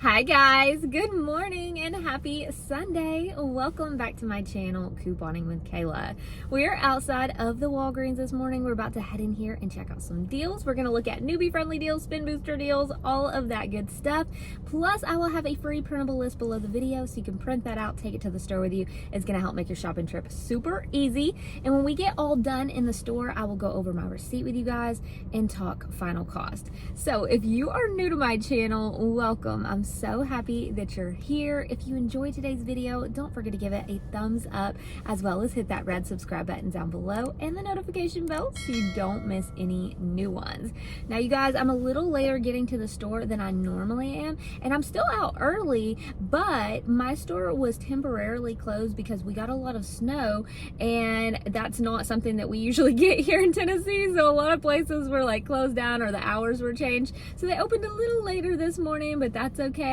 Hi guys, good morning and happy Sunday. Welcome back to my channel, Couponing with Kayla. We are outside of the Walgreens this morning. We're about to head in here and check out some deals. We're going to look at newbie friendly deals, spin booster deals, all of that good stuff. Plus, I will have a free printable list below the video so you can print that out, take it to the store with you. It's going to help make your shopping trip super easy. And when we get all done in the store, I will go over my receipt with you guys and talk final cost. So if you are new to my channel, welcome. I'm so happy that you're here. If you enjoyed today's video, don't forget to give it a thumbs up, as well as hit that red subscribe button down below and the notification bell so you don't miss any new ones. Now you guys, I'm a little later getting to the store than I normally am, and I'm still out early, but my store was temporarily closed because we got a lot of snow, and that's not something that we usually get here in Tennessee. So a lot of places were like closed down or the hours were changed. So they opened a little later this morning, but that's okay.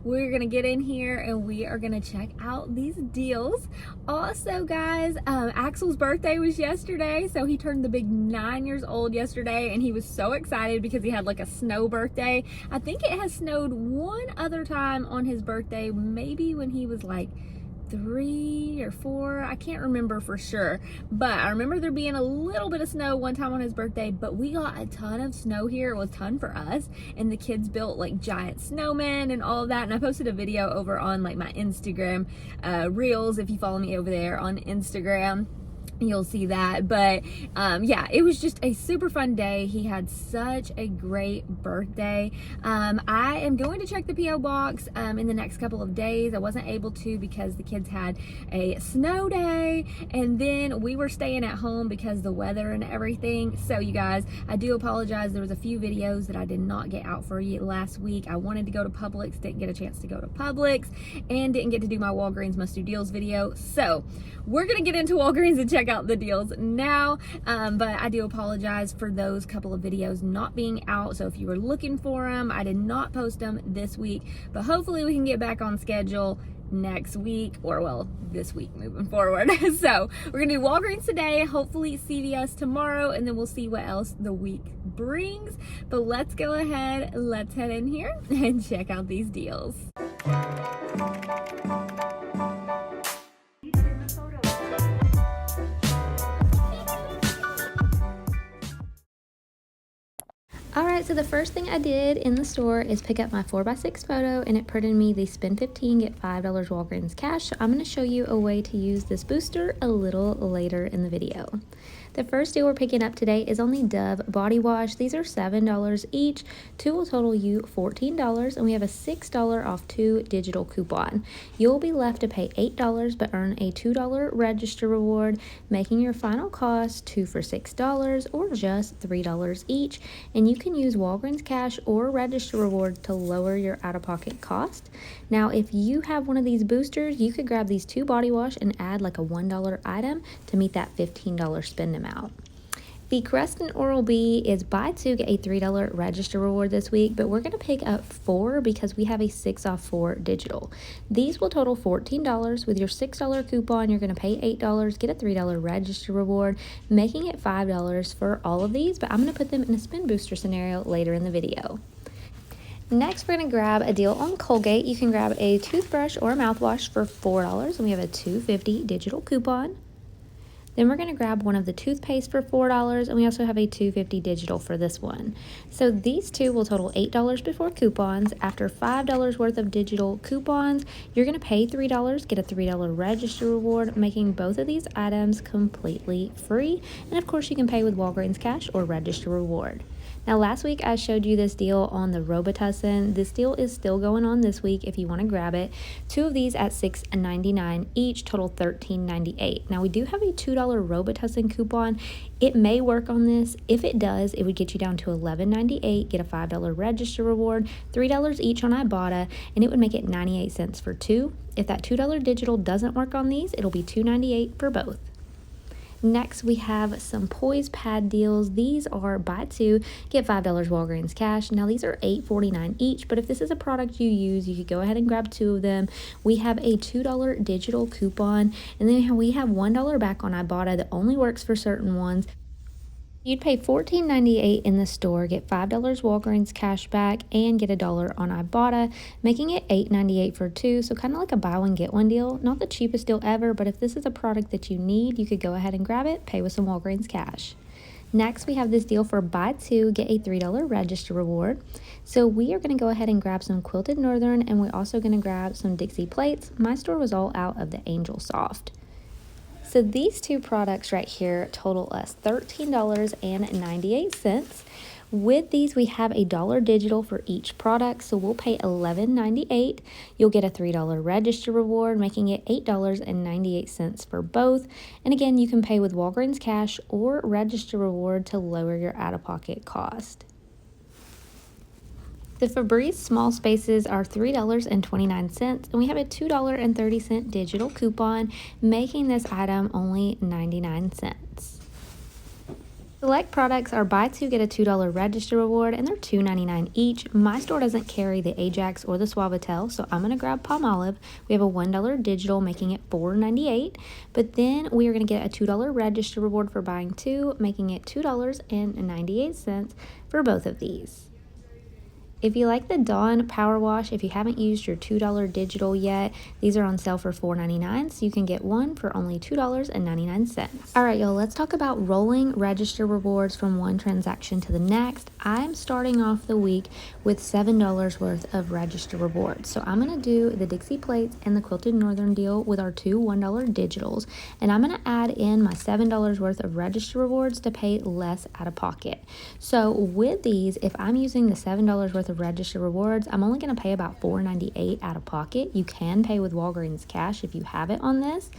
We're gonna get in here and we are gonna check out these deals. Also guys, Axel's birthday was yesterday, so he turned the big 9 years old yesterday, and he was so excited because he had like a snow birthday. I think it has snowed one other time on his birthday, maybe when he was like 3 or 4, I can't remember for sure, but I remember there being a little bit of snow one time on his birthday. But we got a ton of snow here. It was a ton for us, and the kids built like giant snowmen and all of that, and I posted a video over on like my Instagram reels. If you follow me over there on Instagram, you'll see that. But yeah, it was just a super fun day. He had such a great birthday. I am going to check the PO box in the next couple of days. I wasn't able to because the kids had a snow day, and then we were staying at home because the weather and everything. So you guys, I do apologize. There was a few videos that I did not get out for you last week. I wanted to go to Publix, didn't get a chance to go to Publix, and didn't get to do my Walgreens must do deals video. So we're gonna get into Walgreens and check out the deals now, but I do apologize for those couple of videos not being out. So if you were looking for them, I did not post them this week, but hopefully we can get back on schedule next week, or well, this week moving forward. So we're gonna do Walgreens today, hopefully CVS tomorrow, and then we'll see what else the week brings. But let's go ahead, let's head in here and check out these deals. Alright, so the first thing I did in the store is pick up my 4x6 photo, and it printed me the spend 15 get $5 Walgreens cash. So I'm going to show you a way to use this booster a little later in the video. The first deal we're picking up today is on the Dove body wash. These are $7 each. 2 will total you $14, and we have a $6 off 2 digital coupon. You'll be left to pay $8 but earn a $2 register reward, making your final cost 2 for $6 or just $3 each. And you can use Walgreens cash or register reward to lower your out-of-pocket cost. Now, if you have one of these boosters, you could grab these 2 body wash and add like a $1 item to meet that $15 spend amount. The Crest and Oral-B is buy 2 get a $3 register reward this week, but we're going to pick up 4 because we have a 6 off 4 digital. These will total $14. With your $6 coupon, you're going to pay $8, get a $3 register reward, making it $5 for all of these, but I'm going to put them in a spin booster scenario later in the video. Next, we're going to grab a deal on Colgate. You can grab a toothbrush or a mouthwash for $4, and we have a $2.50 digital coupon. Then we're going to grab one of the toothpaste for $4, and we also have a $2.50 digital for this one. So these two will total $8 before coupons. After $5 worth of digital coupons, you're going to pay $3, get a $3 register reward, making both of these items completely free. And of course, you can pay with Walgreens cash or register reward. Now, last week I showed you this deal on the Robitussin. This deal is still going on this week if you want to grab it. 2 of these at $6.99 each, total $13.98. Now, we do have a $2 Robitussin coupon. It may work on this. If it does, it would get you down to $11.98, get a $5 register reward, $3 each on Ibotta, and it would make it 98 cents for 2. If that $2 digital doesn't work on these, it'll be $2.98 for both. Next, we have some Poise pad deals. These are buy 2, get $5 Walgreens cash. Now, these are $8.49 each, but if this is a product you use, you could go ahead and grab 2 of them. We have a $2 digital coupon, and then we have $1 back on Ibotta that only works for certain ones. You'd pay $14.98 in the store, get $5 Walgreens cash back, and get $1 on Ibotta, making it $8.98 for two. So kind of like a buy one, get one deal. Not the cheapest deal ever, but if this is a product that you need, you could go ahead and grab it, pay with some Walgreens cash. Next, we have this deal for buy two, get a $3 register reward. So we are going to go ahead and grab some Quilted Northern, and we're also going to grab some Dixie plates. My store was all out of the Angel Soft. So these two products right here total us $13.98. With these, we have $1 digital for each product, so we'll pay $11.98. You'll get a $3 register reward, making it $8.98 for both. And again, you can pay with Walgreens cash or register reward to lower your out-of-pocket cost. The Febreze small spaces are $3.29, and we have a $2.30 digital coupon, making this item only 99 cents. Select products are buy two, get a $2 register reward, and they're $2.99 each. My store doesn't carry the Ajax or the Suavitel, so I'm going to grab Palmolive. We have a $1 digital, making it $4.98, but then we are going to get a $2 register reward for buying two, making it $2.98 for both of these. If you like the Dawn Power Wash, if you haven't used your $2 digital yet, these are on sale for $4.99, so you can get one for only $2.99. All right, y'all, let's talk about rolling register rewards from one transaction to the next. I'm starting off the week with $7 worth of register rewards. So I'm going to do the Dixie plates and the Quilted Northern deal with our two $1 digitals, and I'm going to add in my $7 worth of register rewards to pay less out of pocket. So with these, if I'm using the $7 worth of register rewards, I'm only going to pay about $4.98 out of pocket. You can pay with Walgreens cash if you have it on this,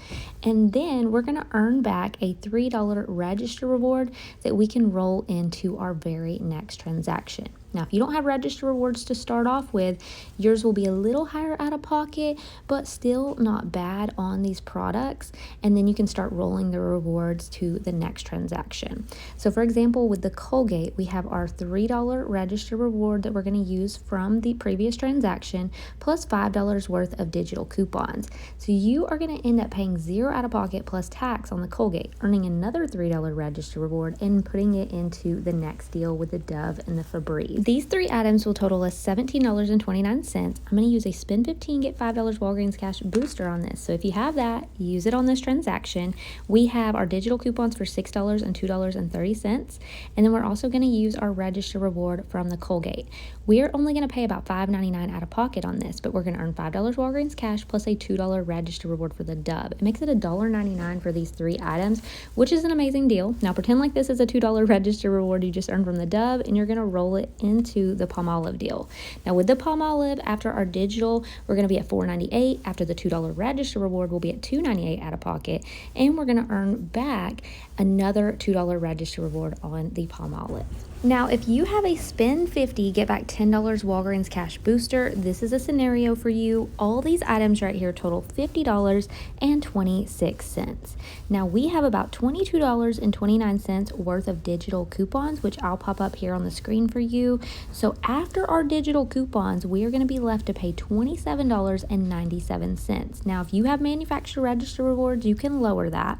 and then we're going to earn back a $3 register reward that we can roll into our very next transaction. Now, if you don't have register rewards to start off with, yours will be a little higher out of pocket, but still not bad on these products. And then you can start rolling the rewards to the next transaction. So for example, with the Colgate, we have our $3 register reward that we're going to use from the previous transaction, plus $5 worth of digital coupons. So you are going to end up paying $0 out of pocket plus tax on the Colgate, earning another $3 register reward and putting it into the next deal with the Dove and the Febreze. These three items will total us $17.29. I'm going to use a spend 15, get $5 Walgreens cash booster on this. So if you have that, use it on this transaction. We have our digital coupons for $6 and $2.30. And then we're also going to use our register reward from the Colgate. We're only going to pay about $5.99 out of pocket on this, but we're going to earn $5 Walgreens cash plus a $2 register reward for the Dove. It makes it $1.99 for these three items, which is an amazing deal. Now pretend like this is a $2 register reward you just earned from the Dove, and you're going to roll it into the Palmolive deal. Now with the Palmolive, after our digital, we're going to be at $4.98. After the $2 register reward, we'll be at $2.98 out of pocket, and we're going to earn back another $2 register reward on the Palmolive. Now, if you have a spend 50, get back $10 Walgreens cash booster, this is a scenario for you. All these items right here total $50.26. Now, we have about $22.29 worth of digital coupons, which I'll pop up here on the screen for you. So after our digital coupons, we are going to be left to pay $27.97. Now, if you have manufacturer register rewards, you can lower that.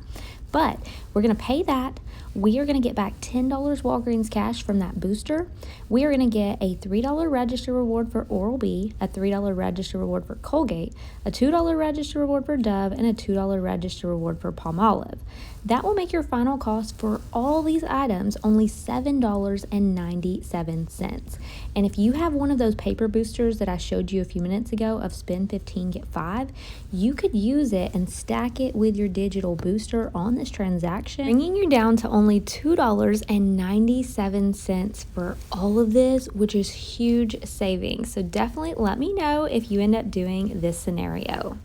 But we're going to pay that. We are going to get back $10 Walgreens cash from that booster. We are going to get a $3 register reward for Oral-B, a $3 register reward for Colgate, a $2 register reward for Dove, and a $2 register reward for Palmolive. That will make your final cost for all these items only $7.97. And if you have one of those paper boosters that I showed you a few minutes ago of spend 15, get 5, you could use it and stack it with your digital booster on this transaction, bringing you down to only $2.97 for all of this, which is huge savings. So definitely let me know if you end up doing this scenario.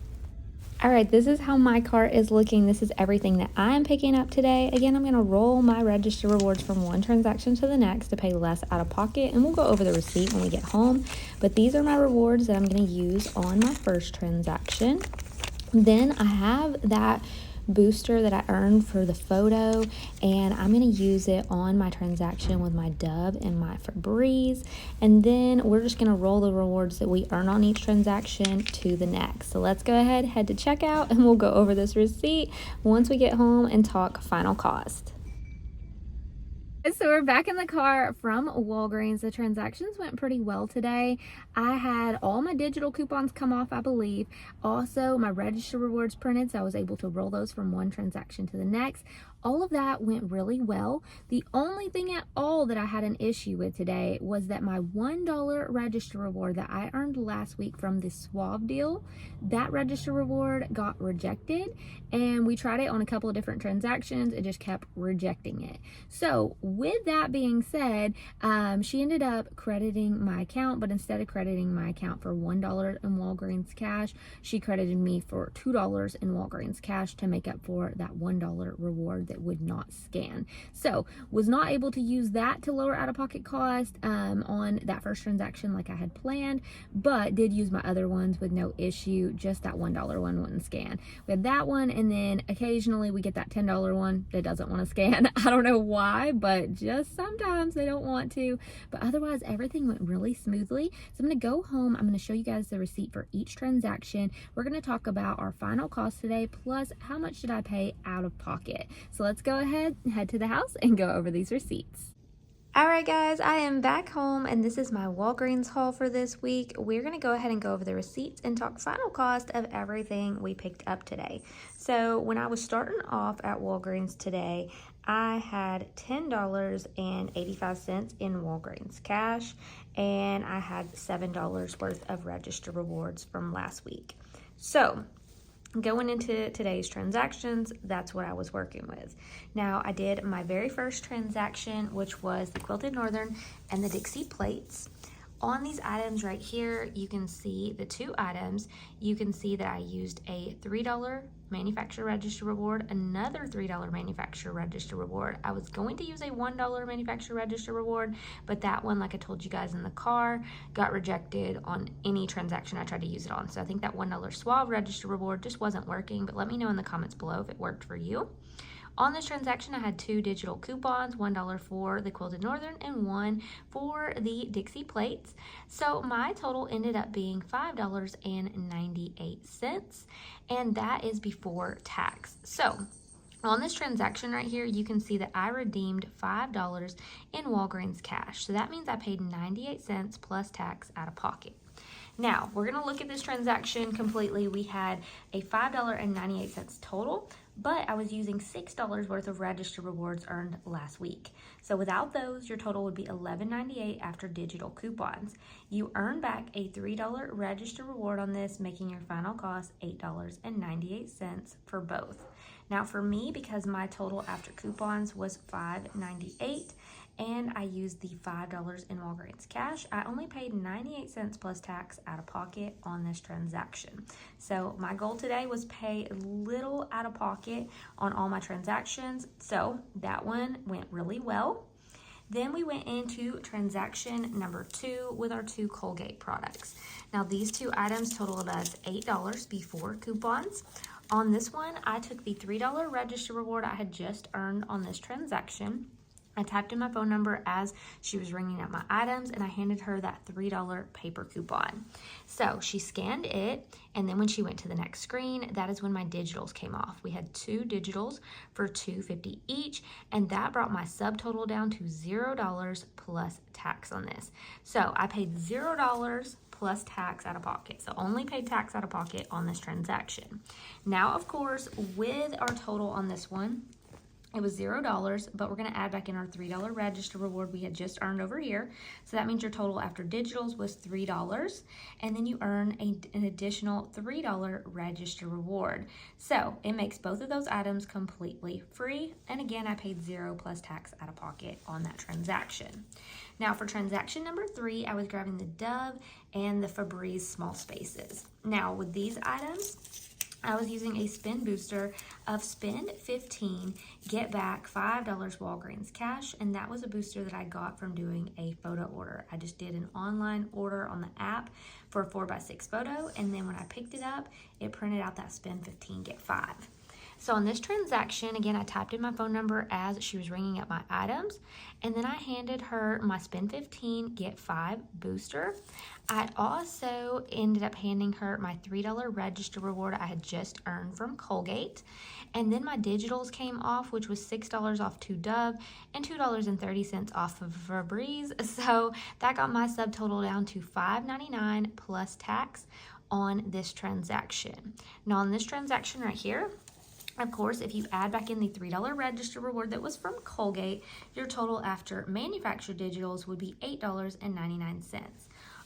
All right, this is how my cart is looking. This is everything that I am picking up today. Again, I'm going to roll my register rewards from one transaction to the next to pay less out of pocket, and we'll go over the receipt when we get home. But these are my rewards that I'm going to use on my first transaction. Then I have that booster that I earned for the photo, and I'm going to use it on my transaction with my Dove and my Febreze, and then we're just going to roll the rewards that we earn on each transaction to the next. So let's go ahead, head to checkout, and we'll go over this receipt once we get home and talk final cost. So we're back in the car from Walgreens. The transactions went pretty well today. I had all my digital coupons come off, I believe. Also, my register rewards printed, so I was able to roll those from one transaction to the next. All of that went really well. The only thing at all that I had an issue with today was that my $1 register reward that I earned last week from the Suave deal, that register reward got rejected, and we tried it on a couple of different transactions. It just kept rejecting it. So with that being said, she ended up crediting my account, but instead of crediting my account for $1 in Walgreens cash, she credited me for $2 in Walgreens cash to make up for that $1 reward that would not scan. So was not able to use that to lower out-of-pocket cost on that first transaction like I had planned, but did use my other ones with no issue. Just that $1 one wouldn't scan. We had that one, and then occasionally we get that $10 one that doesn't want to scan. I don't know why, but just sometimes they don't want to. But otherwise, everything went really smoothly. So I'm going to go home. I'm going to show you guys the receipt for each transaction. We're going to talk about our final cost today, plus how much did I pay out of pocket. So let's go ahead, head to the house, and go over these receipts. Alright guys, I am back home, and this is my Walgreens haul for this week. We're going to go ahead and go over the receipts and talk final cost of everything we picked up today. So when I was starting off at Walgreens today, I had $10.85 in Walgreens cash, and I had $7 worth of register rewards from last week. So going into today's transactions, that's what I was working with. Now, I did my very first transaction, which was the Quilted Northern and the Dixie plates. On these items right here, you can see the two items. You can see that I used a $3 manufacturer register reward, another $3 manufacturer register reward. I was going to use a $1 manufacturer register reward, but that one, like I told you guys in the car, got rejected on any transaction I tried to use it on. So I think that $1 Suave register reward just wasn't working, but let me know in the comments below if it worked for you. On this transaction, I had two digital coupons, $1 for the Quilted Northern and one for the Dixie plates. So my total ended up being $5.98, and that is before tax. So on this transaction right here, you can see that I redeemed $5 in Walgreens cash. So that means I paid 98 cents plus tax out of pocket. Now, we're going to look at this transaction completely. We had a $5.98 total, but I was using $6 worth of register rewards earned last week. So without those, your total would be $11.98 after digital coupons. You earn back a $3 register reward on this, making your final cost $8.98 for both. Now for me, because my total after coupons was $5.98, and I used the $5 in Walgreens cash, I only paid 98 cents plus tax out of pocket on this transaction. So my goal today was pay little out of pocket on all my transactions. So that one went really well. Then we went into transaction number 2 with our two Colgate products. Now these two items totaled us $8 before coupons. On this one, I took the $3 register reward I had just earned on this transaction. I typed in my phone number as she was ringing up my items, and I handed her that $3 paper coupon. So she scanned it, and then when she went to the next screen, that is when my digitals came off. We had two digitals for $2.50 each, and that brought my subtotal down to $0 plus tax on this. So I paid $0 plus tax out of pocket. So only paid tax out of pocket on this transaction. Now, of course, with our total on this one, it was $0, but we're going to add back in our $3 register reward we had just earned over here. So that means your total after digitals was $3, and then you earn an additional $3 register reward. So it makes both of those items completely free, and again, I paid 0 plus tax out of pocket on that transaction. Now for transaction number 3, I was grabbing the Dove and the Febreze small spaces. Now with these items, I was using a spin booster of spend 15, get back $5 Walgreens cash, and that was a booster that I got from doing a photo order. I just did an online order on the app for a 4x6 photo, and then when I picked it up, it printed out that spend 15, get 5. So on this transaction, again, I typed in my phone number as she was ringing up my items, and then I handed her my spend 15, get 5 booster. I also ended up handing her my $3 register reward I had just earned from Colgate. And then my digitals came off, which was $6 off 2 Dove and $2.30 off of Febreze. So that got my subtotal down to $5.99 plus tax on this transaction. Now on this transaction right here, of course, if you add back in the $3 register reward that was from Colgate, your total after manufactured digitals would be $8.99.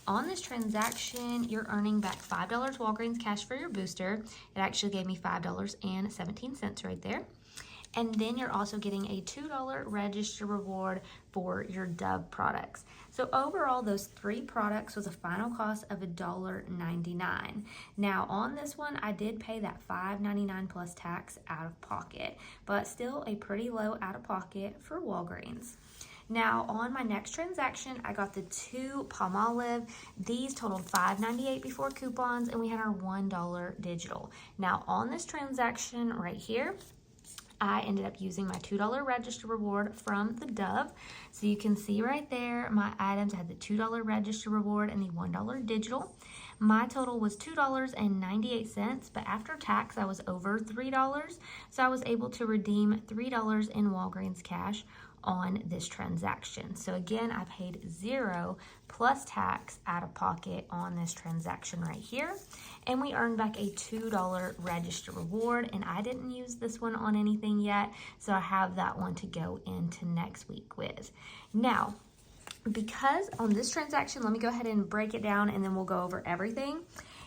On this transaction, you're earning back $5 Walgreens cash for your booster. It actually gave me $5.17 right there. And then you're also getting a $2 register reward for your Dove products. So overall, those 3 products was a final cost of $1.99. Now on this one, I did pay that $5.99 plus tax out of pocket, but still a pretty low out of pocket for Walgreens. Now on my next transaction, I got the 2 Palmolive. These totaled $5.98 before coupons, and we had our $1 digital. Now on this transaction right here, I ended up using my $2 register reward from the Dove. So you can see right there, my items had the $2 register reward and the $1 digital. My total was $2.98, but after tax, I was over $3. So I was able to redeem $3 in Walgreens cash on this transaction. So again, I paid 0 plus tax out of pocket on this transaction right here. And we earned back a $2 register reward, and I didn't use this one on anything yet, so I have that one to go into next week with. Now, because on this transaction, let me go ahead and break it down and then we'll go over everything.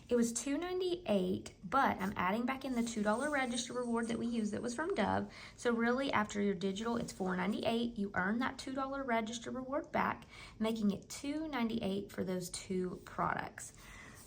It was $2.98, but I'm adding back in the $2 register reward that we used that was from Dove. So really, after your digital, it's $4.98. You earn that $2 register reward back, making it $2.98 for those 2 products.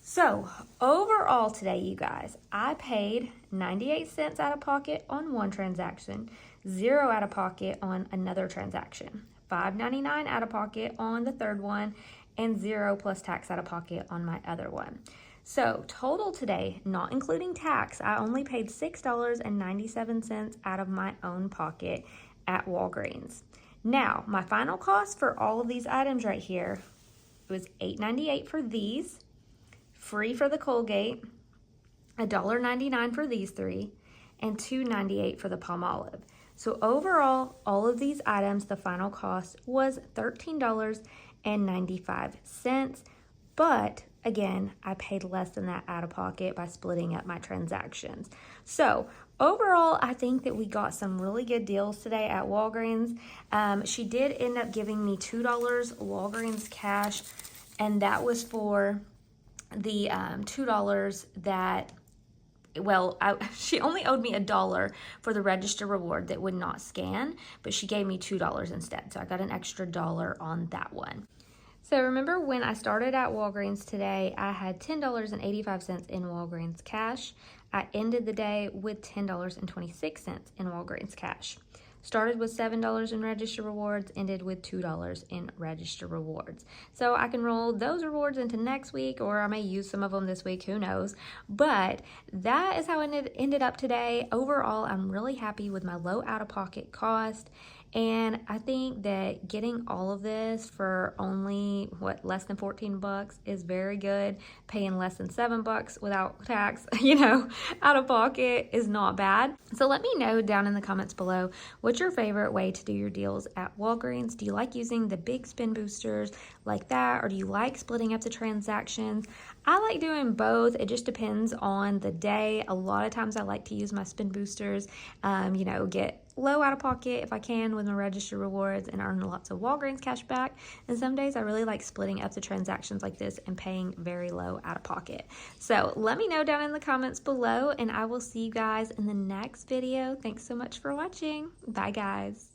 So overall today, you guys, I paid 98 cents out of pocket on one transaction, 0 out of pocket on another transaction, $5.99 out of pocket on the third one, and 0 plus tax out of pocket on my other one. So total today, not including tax, I only paid $6.97 out of my own pocket at Walgreens. Now, my final cost for all of these items right here was $8.98 for these, free for the Colgate, $1.99 for these 3, and $2.98 for the Palmolive. So overall, all of these items, the final cost was $13.95, but again, I paid less than that out of pocket by splitting up my transactions. So overall, I think that we got some really good deals today at Walgreens. She did end up giving me $2 Walgreens cash, and that was for the $2 that, well, she only owed me $1 for the register reward that would not scan, but she gave me $2 instead. So I got an extra $1 on that one. So remember when I started at Walgreens today, I had $10.85 in Walgreens cash. I ended the day with $10.26 in Walgreens cash. Started with $7 in register rewards, ended with $2 in register rewards. So I can roll those rewards into next week, or I may use some of them this week, who knows. But that is how it ended up today. Overall, I'm really happy with my low out-of-pocket cost. And I think that getting all of this for only, less than 14 bucks is very good. Paying less than $7 without tax, out of pocket is not bad. So let me know down in the comments below, what's your favorite way to do your deals at Walgreens? Do you like using the big spin boosters like that, or do you like splitting up the transactions? I like doing both. It just depends on the day. A lot of times I like to use my spin boosters, get low out of pocket if I can with my register rewards and earn lots of Walgreens cash back. And some days I really like splitting up the transactions like this and paying very low out of pocket. So let me know down in the comments below, and I will see you guys in the next video. Thanks so much for watching. Bye guys.